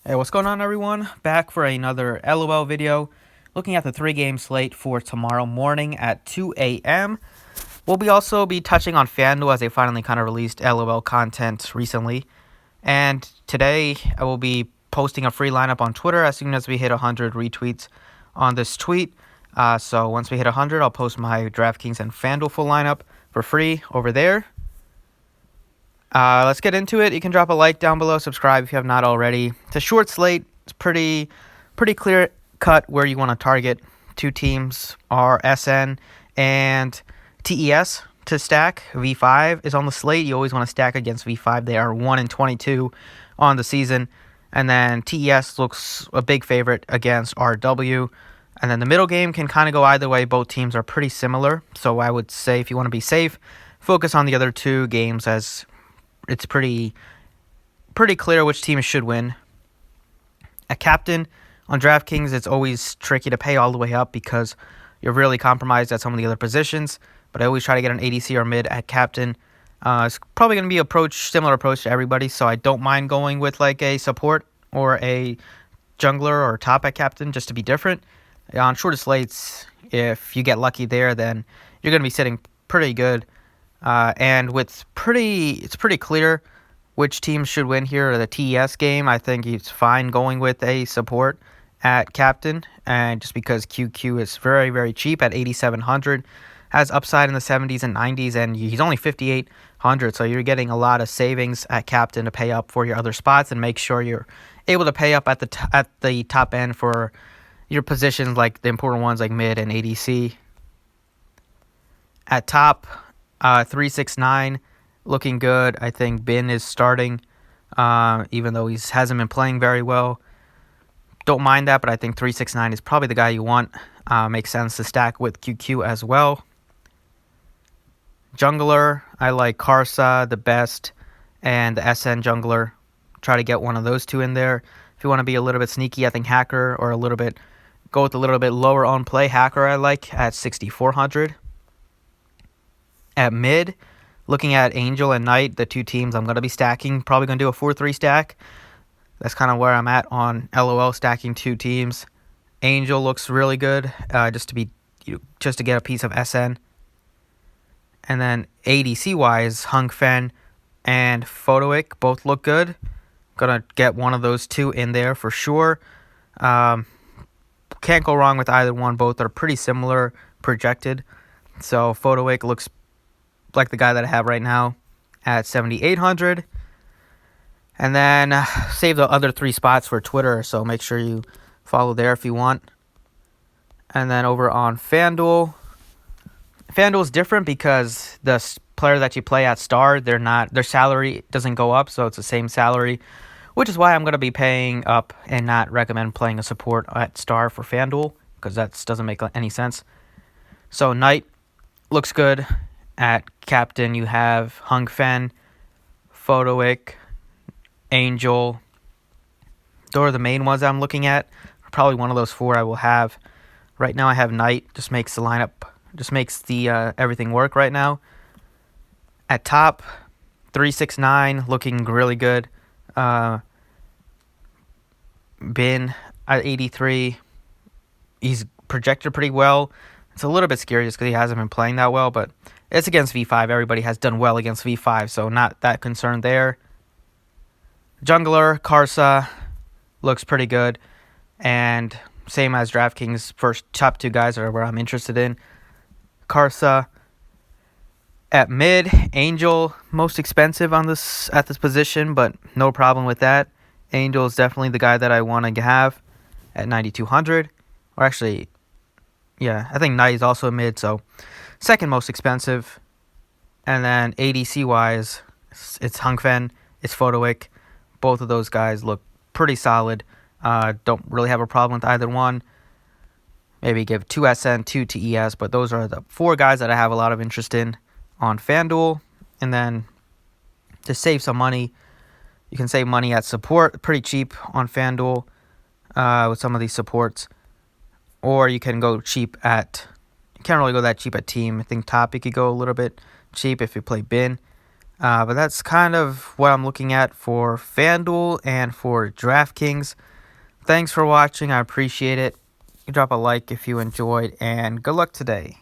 Hey, what's going on, everyone? Back for another LOL video, looking at the 3-game slate for tomorrow morning at 2 a.m. We'll also be touching on FanDuel as they finally kind of released LOL content recently. And today, I will be posting a free lineup on Twitter as soon as we hit 100 retweets on this tweet. So once we hit 100, I'll post my Draftkings and FanDuel full lineup for free over there. Let's get into it. You can drop a like down below, subscribe if you have not already. It's a short slate. It's pretty clear cut where you want to target. Two teams are SN and TES to stack. V5 is on the slate. You always want to stack against V5. They are 1-22 on the season. And then TES looks a big favorite against RW. And then the middle game can kind of go either way. Both teams are pretty similar. So I would say if you want to be safe, focus on the other two games as it's pretty clear which team should win. At captain on DraftKings, it's always tricky to pay all the way up because you're really compromised at some of the other positions. But I always try to get an ADC or mid at captain. It's probably going to be similar approach to everybody, so I don't mind going with like a support or a jungler or top at captain just to be different. On shorter slates, if you get lucky there, then you're going to be sitting pretty good. And it's pretty clear which team should win here. The TES game, I think it's fine going with a support at captain, and just because QQ is very cheap at 8,700, has upside in the 70s and 90s, and he's only 5,800, so you're getting a lot of savings at captain to pay up for your other spots and make sure you're able to pay up at the top end for your positions, like the important ones like mid and ADC. At top, 369 looking good. I think Bin is starting, even though he hasn't been playing very well. Don't mind that, but I think 369 is probably the guy you want. Makes sense to stack with QQ as well. Jungler, I like Karsa the best, and the SN jungler. Try to get one of those two in there. If you want to be a little bit sneaky, I think Hacker, or go with a little bit lower on play. Hacker I like at 6,400. At mid, looking at Angel and Knight, the two teams I'm going to be stacking. Probably going to do a 4-3 stack. That's kind of where I'm at on LOL, stacking two teams. Angel looks really good, just to get a piece of SN. And then ADC-wise, Hung Fen and Photoic both look good. Going to get one of those two in there for sure. Can't go wrong with either one. Both are pretty similar projected. So Photoic looks like the guy that I have right now at 7,800. And then save the other three spots for Twitter, so make sure you follow there if you want. And then over on FanDuel, FanDuel's different because the player that you play at Star, their salary doesn't go up, so it's the same salary, which is why I'm going to be paying up and not recommend playing a support at Star for FanDuel, because that doesn't make any sense. So Knight looks good. At captain, you have Hung Fen, Photoic, Angel. Those are the main ones I'm looking at. Probably one of those four I will have. Right now I have Knight. Just makes the everything work right now. At top, 369, looking really good. Bin at 83. He's projected pretty well. It's a little bit scary just because he hasn't been playing that well, but it's against V5. Everybody has done well against V5, so not that concerned there. Jungler, Karsa, looks pretty good. And same as DraftKings, first top two guys are where I'm interested in. Karsa. At mid, Angel, most expensive at this position, but no problem with that. Angel is definitely the guy that I want to have at 9,200. Or actually, yeah, I think Knight is also mid, so second most expensive. And then ADC-wise, it's Hung Fen, it's Photoic. Both of those guys look pretty solid. Don't really have a problem with either one. Maybe give 2 SN, 2 TES, but those are the four guys that I have a lot of interest in on FanDuel. And then to save some money, you can save money at support, pretty cheap on FanDuel with some of these supports. Or you can go cheap you can't really go that cheap at team. I think top you could go a little bit cheap if you play Bin. But that's kind of what I'm looking at for FanDuel and for DraftKings. Thanks for watching. I appreciate it. You drop a like if you enjoyed, and good luck today.